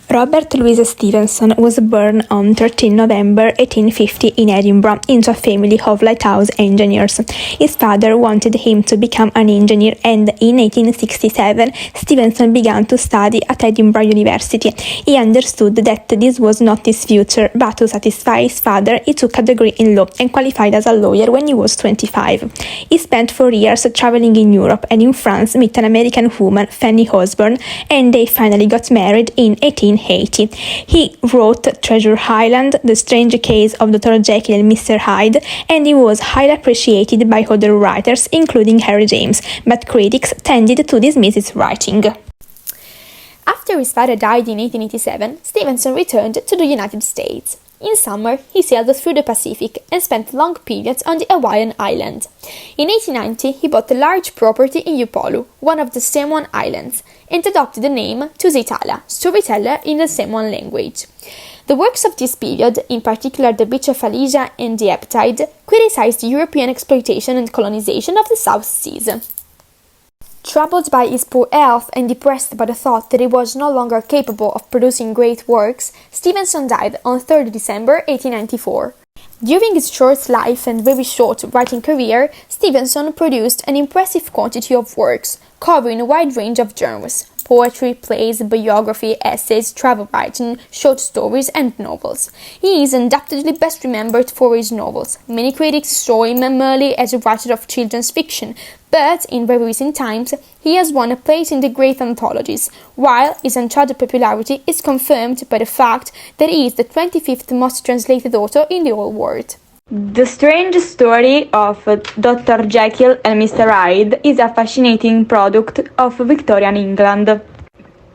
Robert Louis Stevenson was born on 13 November 1850 in Edinburgh into a family of lighthouse engineers. His father wanted him to become an engineer, and in 1867 Stevenson began to study at Edinburgh University. He understood that this was not his future, but to satisfy his father he took a degree in law and qualified as a lawyer when he was 25. He spent 4 years traveling in Europe and in France met an American woman, Fanny Osborne, and they finally got married in 1880. He wrote Treasure Island, The Strange Case of Dr. Jekyll and Mr. Hyde, and he was highly appreciated by other writers, including Harry James, but critics tended to dismiss his writing. After his father died in 1887, Stevenson returned to the United States. In summer, he sailed through the Pacific and spent long periods on the Hawaiian island. In 1890, he bought a large property in Upolu, one of the Samoan Islands, and adopted the name Tusitala, storyteller in the Samoan language. The works of this period, in particular The Beach of Fallujah and The Ebb Tide, criticized European exploitation and colonization of the South Seas. Troubled by his poor health and depressed by the thought that he was no longer capable of producing great works, Stevenson died on 3rd December 1894. During his short life and very short writing career, Stevenson produced an impressive quantity of works, covering a wide range of genres: poetry, plays, biography, essays, travel writing, short stories, and novels. He is undoubtedly best remembered for his novels. Many critics saw him merely as a writer of children's fiction, but in very recent times he has won a place in the great anthologies, while his uncharted popularity is confirmed by the fact that he is the 25th most translated author in the whole world. The Strange Story of Dr. Jekyll and Mr. Hyde is a fascinating product of Victorian England.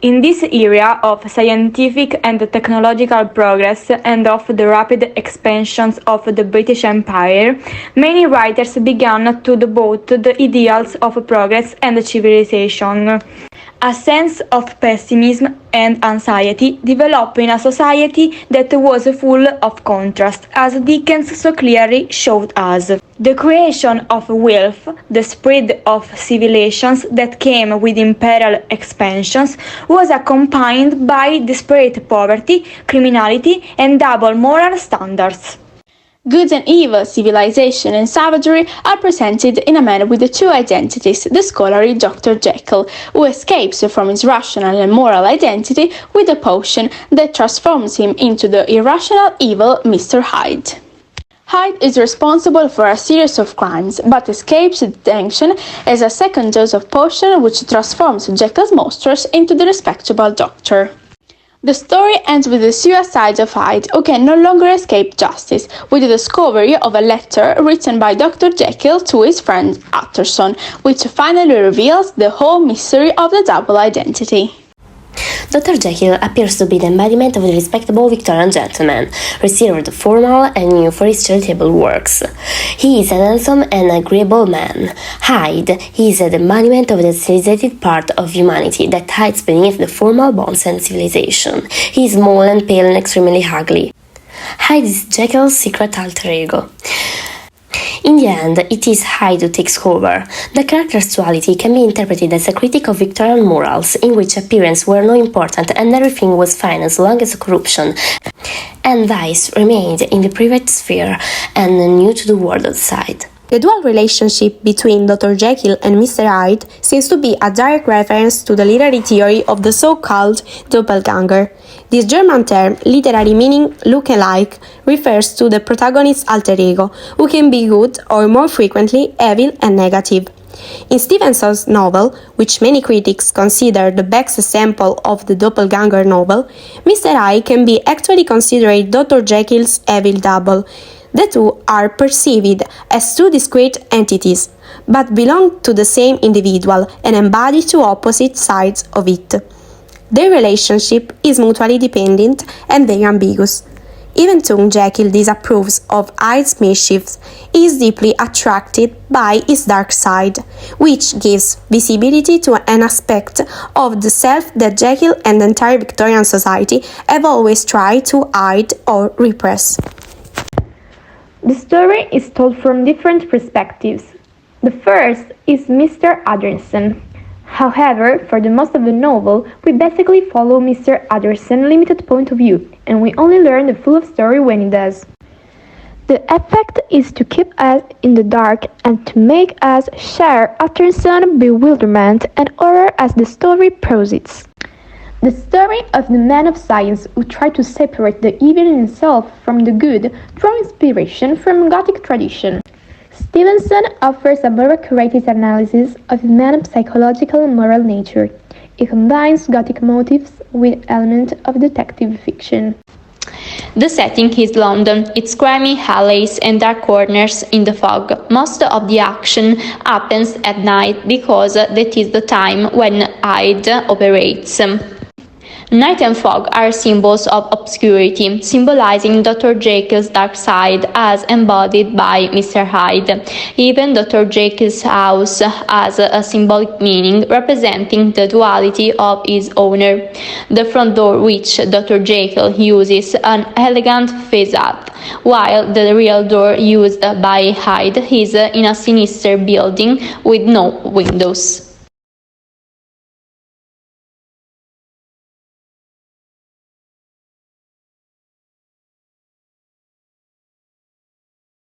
In this era of scientific and technological progress and of the rapid expansions of the British Empire, many writers began to devote the ideals of progress and civilization. A sense of pessimism and anxiety developed in a society that was full of contrast, as Dickens so clearly showed us. The creation of wealth, the spread of civilizations that came with imperial expansions, was accompanied by desperate poverty, criminality, and double moral standards. Good and evil, civilization and savagery are presented in a man with the two identities, the scholarly Dr. Jekyll, who escapes from his rational and moral identity with a potion that transforms him into the irrational evil Mr. Hyde. Hyde is responsible for a series of crimes, but escapes detention as a second dose of potion which transforms Jekyll's monsters into the respectable doctor. The story ends with the suicide of Hyde, who can no longer escape justice, with the discovery of a letter written by Dr. Jekyll to his friend Utterson, which finally reveals the whole mystery of the double identity. Dr. Jekyll appears to be the embodiment of the respectable Victorian gentleman, reserved, formal, and new for his charitable works. He is an handsome and agreeable man. Hyde is the embodiment of the civilizated part of humanity that hides beneath the formal bonds and civilization. He is small and pale and extremely ugly. Hyde is Jekyll's secret alter ego. In the end, it is Hyde who takes over. The character's duality can be interpreted as a critique of Victorian morals, in which appearances were not important and everything was fine as long as corruption and vice remained in the private sphere and new to the world outside. The dual relationship between Dr. Jekyll and Mr. Hyde seems to be a direct reference to the literary theory of the so-called doppelganger. This German term, literary meaning look-alike, refers to the protagonist's alter ego, who can be good or more frequently evil and negative. In Stevenson's novel, which many critics consider the best example of the doppelganger novel, Mr. Hyde can be actually considered Dr. Jekyll's evil double. The two are perceived as two discrete entities, but belong to the same individual and embody two opposite sides of it. Their relationship is mutually dependent and very ambiguous. Even though Jekyll disapproves of Hyde's mischiefs, he is deeply attracted by his dark side, which gives visibility to an aspect of the self that Jekyll and the entire Victorian society have always tried to hide or repress. The story is told from different perspectives. The first is Mr. Anderson. However, for the most of the novel, we basically follow Mr. Utterson's limited point of view, and we only learn the full story when he does. The effect is to keep us in the dark and to make us share Utterson's bewilderment and horror as the story proceeds. The story of the man of science who tried to separate the evil in himself from the good drew inspiration from Gothic tradition. Stevenson offers a very accurate analysis of man's psychological and moral nature. He combines Gothic motifs with elements of detective fiction. The setting is London, its grimy alleys and dark corners in the fog. Most of the action happens at night because that is the time when Hyde operates. Night and fog are symbols of obscurity, symbolizing Dr. Jekyll's dark side as embodied by Mr. Hyde. Even Dr. Jekyll's house has a symbolic meaning, representing the duality of his owner. The front door, which Dr. Jekyll uses an elegant facade, while the real door used by Hyde is in a sinister building with no windows.